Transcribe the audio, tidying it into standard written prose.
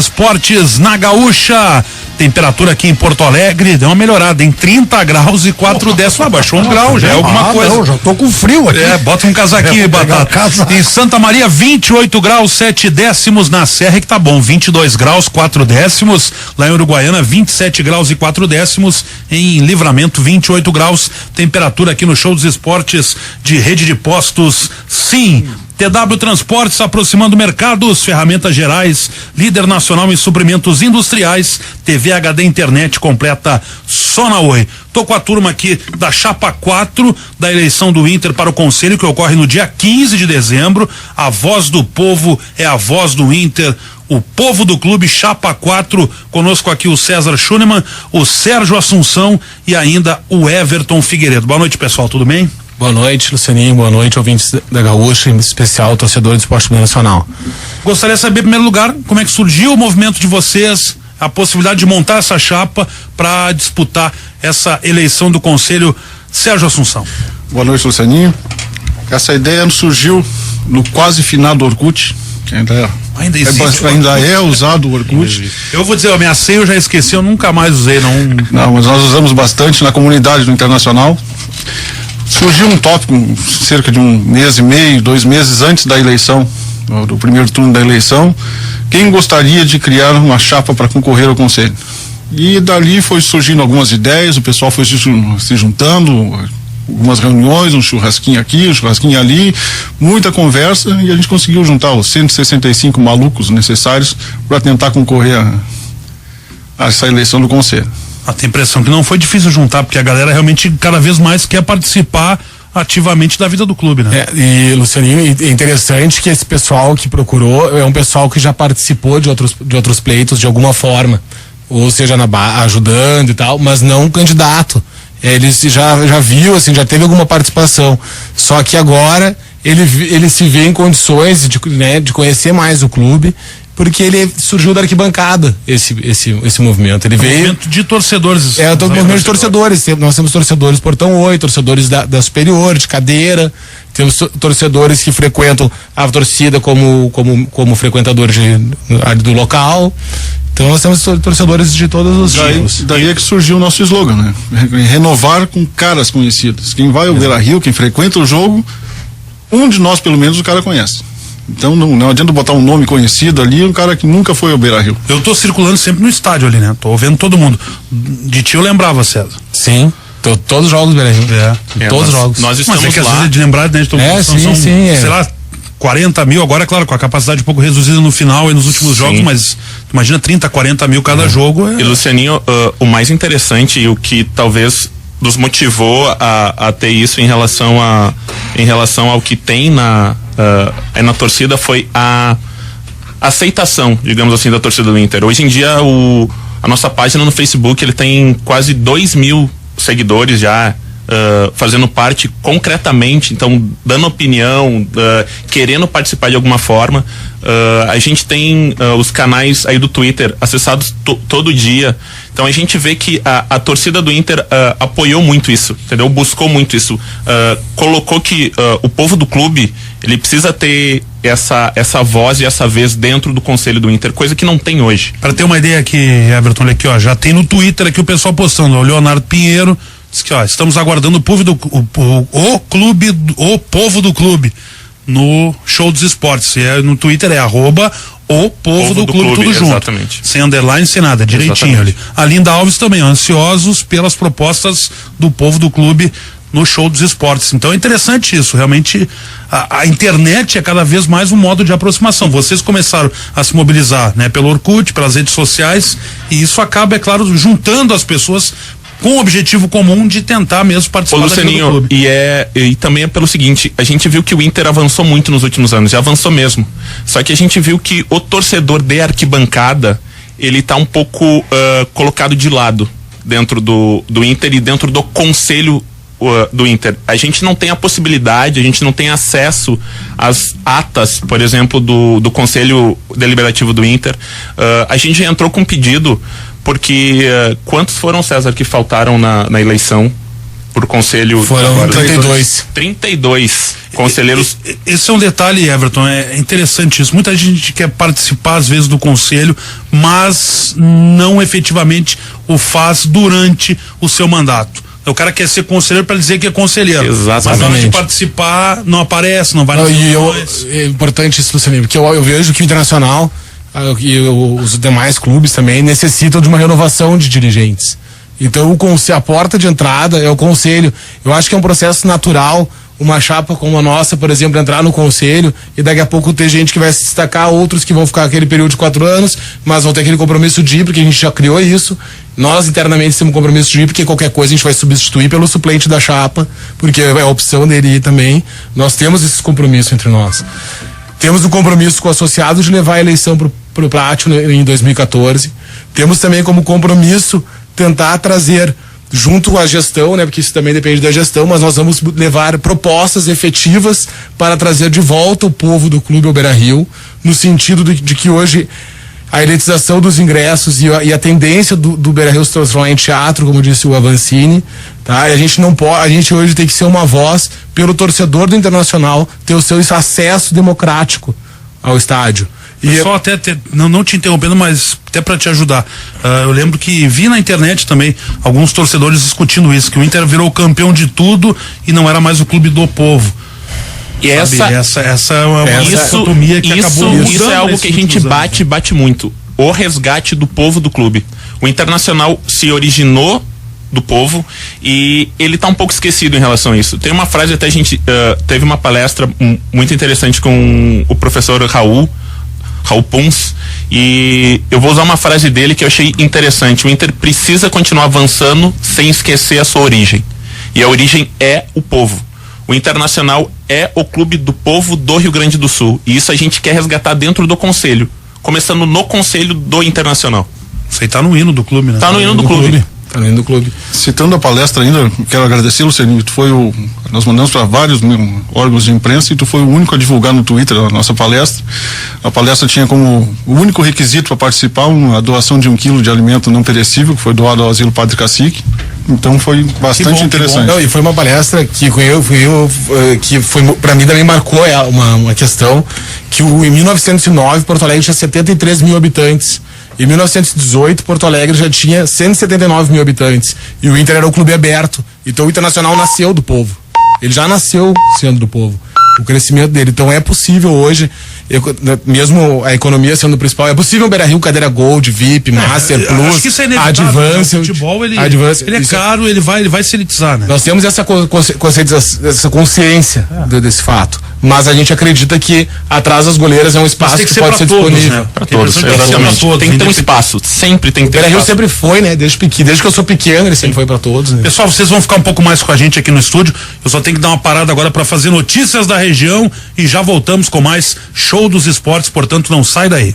Esportes na Gaúcha. Temperatura aqui em Porto Alegre deu uma melhorada em 30 graus e 4 décimos. Baixou um grau, já é alguma coisa. Não, já tô com frio aqui. Bota um casaquinho aí, Batata. Em Santa Maria, 28 graus, 7 décimos. Na Serra que tá bom, 22 graus, 4 décimos. Lá em Uruguaiana, 27 graus e 4 décimos. Em Livramento, 28 graus. Temperatura aqui no Show dos Esportes de Rede de Postos. Sim. TW Transportes aproximando mercados, ferramentas gerais, líder nacional em suprimentos industriais, TV HD internet completa só na Oi. Tô com a turma aqui da Chapa 4 da eleição do Inter para o Conselho, que ocorre no dia 15 de dezembro. A voz do povo é a voz do Inter. O povo do clube Chapa 4, conosco aqui o César Schunemann, o Sérgio Assunção e ainda o Everton Figueiredo. Boa noite, pessoal, tudo bem? Boa noite, Lucianinho, boa noite, ouvintes da Gaúcha, em especial torcedores do Esporte Clube Nacional. Gostaria de saber, em primeiro lugar, como é que surgiu o movimento de vocês, a possibilidade de montar essa chapa para disputar essa eleição do Conselho. Sérgio Assunção. Boa noite, Lucianinho. Essa ideia surgiu no quase final do Orkut, que ainda é usado o Orkut. Eu vou dizer, eu ameacei, eu já esqueci, eu nunca mais usei, Não, mas nós usamos bastante na comunidade do Internacional. Surgiu um tópico cerca de 1 mês e meio, 2 meses antes da eleição, do primeiro turno da eleição, quem gostaria de criar uma chapa para concorrer ao Conselho. E dali foi surgindo algumas ideias, o pessoal foi se juntando, algumas reuniões, um churrasquinho aqui, um churrasquinho ali, muita conversa, e a gente conseguiu juntar os 165 malucos necessários para tentar concorrer a essa eleição do Conselho. Tem impressão que não foi difícil juntar, porque a galera realmente cada vez mais quer participar ativamente da vida do clube, né? E Lucianinho, é interessante que esse pessoal que procurou é um pessoal que já participou de outros pleitos de alguma forma, ou seja, ajudando e tal, mas não candidato. Ele já viu, assim, já teve alguma participação, só que agora ele se vê em condições de conhecer mais o clube, porque ele surgiu da arquibancada, esse movimento. Ele veio. Movimento de torcedores. O movimento de torcedores. Nós temos torcedores Portão 8, torcedores da Superior, de cadeira. Temos torcedores que frequentam a torcida como frequentador do local. Então nós temos torcedores de todos os tipos. Daí é que surgiu o nosso slogan, né? Renovar com caras conhecidas. Quem vai ao Beira-Rio, quem frequenta o jogo, um de nós pelo menos o cara conhece. Então não adianta botar um nome conhecido ali, um cara que nunca foi ao Beira-Rio. Eu tô circulando sempre no estádio ali, né? Tô vendo todo mundo. De ti eu lembrava, César. Sim. Todos os jogos do Beira-Rio. Todos os jogos. Nós estamos lá. Mas é que de lembrar, né? São, sei lá, 40 mil, agora, claro, com a capacidade um pouco reduzida no final e nos últimos jogos, mas imagina 30, 40 mil cada jogo. E Lucianinho, o mais interessante e o que talvez nos motivou a ter isso em relação ao que tem na torcida foi a aceitação, digamos assim, da torcida do Inter. Hoje em dia a nossa página no Facebook, ele tem quase 2.000 seguidores já, fazendo parte concretamente, então dando opinião, querendo participar de alguma forma. A gente tem os canais aí do Twitter acessados todo dia. Então a gente vê que a torcida do Inter apoiou muito isso, entendeu? Buscou muito isso, colocou que o povo do clube, ele precisa ter essa voz e essa vez dentro do Conselho do Inter, coisa que não tem hoje. Para ter uma ideia aqui, Everton, olha aqui, ó, já tem no Twitter aqui o pessoal postando, o Leonardo Pinheiro diz que, ó, estamos aguardando o povo do clube no Show dos Esportes. No Twitter é @ o povo do clube, tudo junto. Exatamente. Sem underline, sem nada, direitinho ali. A Linda Alves também, ansiosos pelas propostas do povo do clube no Show dos Esportes. Então é interessante isso, realmente a internet é cada vez mais um modo de aproximação. Vocês começaram a se mobilizar, né, pelo Orkut, pelas redes sociais, e isso acaba, é claro, juntando as pessoas com o objetivo comum de tentar mesmo participar da vida do clube. E também é pelo seguinte, a gente viu que o Inter avançou muito nos últimos anos, já avançou mesmo. Só que a gente viu que o torcedor de arquibancada, ele tá um pouco colocado de lado dentro do Inter e dentro do conselho do Inter. A gente não tem a possibilidade, a gente não tem acesso às atas, por exemplo, do Conselho Deliberativo do Inter. A gente entrou com um pedido, porque quantos foram, César, que faltaram na eleição? por conselho. Foram 32. 32 conselheiros. Esse é um detalhe, Everton, é interessante isso. Muita gente quer participar às vezes do conselho, mas não efetivamente o faz durante o seu mandato. O cara quer ser conselheiro para dizer que é conselheiro. Exatamente. Mas na hora de participar, não aparece, não vai nas reuniões. É importante isso, Luciano, porque eu vejo que o Internacional e os demais clubes também necessitam de uma renovação de dirigentes. Então a porta de entrada é o conselho. Eu acho que é um processo natural uma chapa como a nossa, por exemplo, entrar no conselho e daqui a pouco ter gente que vai se destacar, outros que vão ficar aquele período de 4 anos, mas vão ter aquele compromisso de ir, porque a gente já criou isso. Nós internamente temos um compromisso de ir, porque qualquer coisa a gente vai substituir pelo suplente da chapa, porque é a opção dele ir também. Nós temos esse compromisso entre nós. Temos um compromisso com o associado de levar a eleição pro Pátio em 2014. Temos também como compromisso tentar trazer junto à gestão, né, porque isso também depende da gestão, mas nós vamos levar propostas efetivas para trazer de volta o povo do Clube ao Beira-Rio, no sentido de que hoje a elitização dos ingressos e a tendência do Beira-Rio se transformar em teatro, como disse o Avancini, tá? E a gente não pode, a gente hoje tem que ser uma voz pelo torcedor do Internacional ter o seu acesso democrático ao estádio. Só até não te interrompendo, mas até para te ajudar, eu lembro que vi na internet também alguns torcedores discutindo isso, que o Inter virou campeão de tudo e não era mais o clube do povo. E essa é uma dicotomia que acabou mudando. Isso é algo que a gente bate muito. O resgate do povo do clube. O Internacional se originou do povo e ele tá um pouco esquecido em relação a isso. Tem uma frase, até a gente teve uma palestra muito interessante com o professor Raul Puns, e eu vou usar uma frase dele que eu achei interessante. O Inter precisa continuar avançando sem esquecer a sua origem, e a origem é o povo. O Internacional é o clube do povo do Rio Grande do Sul, e isso a gente quer resgatar dentro do conselho, começando no conselho do Internacional. Isso aí tá no hino do clube, né? Tá no hino do clube. Tá no hino do clube. Citando a palestra ainda, quero agradecer, Luciano, nós mandamos para vários órgãos de imprensa e tu foi o único a divulgar no Twitter a nossa palestra. A palestra tinha como o único requisito para participar a doação de 1 quilo de alimento não perecível, que foi doado ao Asilo Padre Cacique. Então foi bastante interessante. Não, e foi uma palestra que que foi, para mim também marcou uma questão que em 1909 Porto Alegre tinha 73 mil habitantes. Em 1918, Porto Alegre já tinha 179 mil habitantes. E o Inter era o clube aberto. Então o Internacional nasceu do povo. Ele já nasceu sendo do povo. O crescimento dele. Então é possível hoje, mesmo a economia sendo o principal, é possível o Beira-Rio, cadeira Gold, VIP, Master, Plus, acho que isso é inevitável, Advance. O futebol, ele é isso caro, ele vai se elitizar, né? Nós temos essa consciência desse fato. Mas a gente acredita que atrás das goleiras é um espaço que pode ser disponível. Né? Para todos, exatamente. Tem que ter um espaço, sempre tem que ter um espaço. O Beira-Rio sempre foi, né? Desde que eu sou pequeno, ele sempre foi para todos. Né? Pessoal, vocês vão ficar um pouco mais com a gente aqui no estúdio. Eu só tenho que dar uma parada agora para fazer notícias da região e já voltamos com mais Show dos Esportes, portanto não sai daí.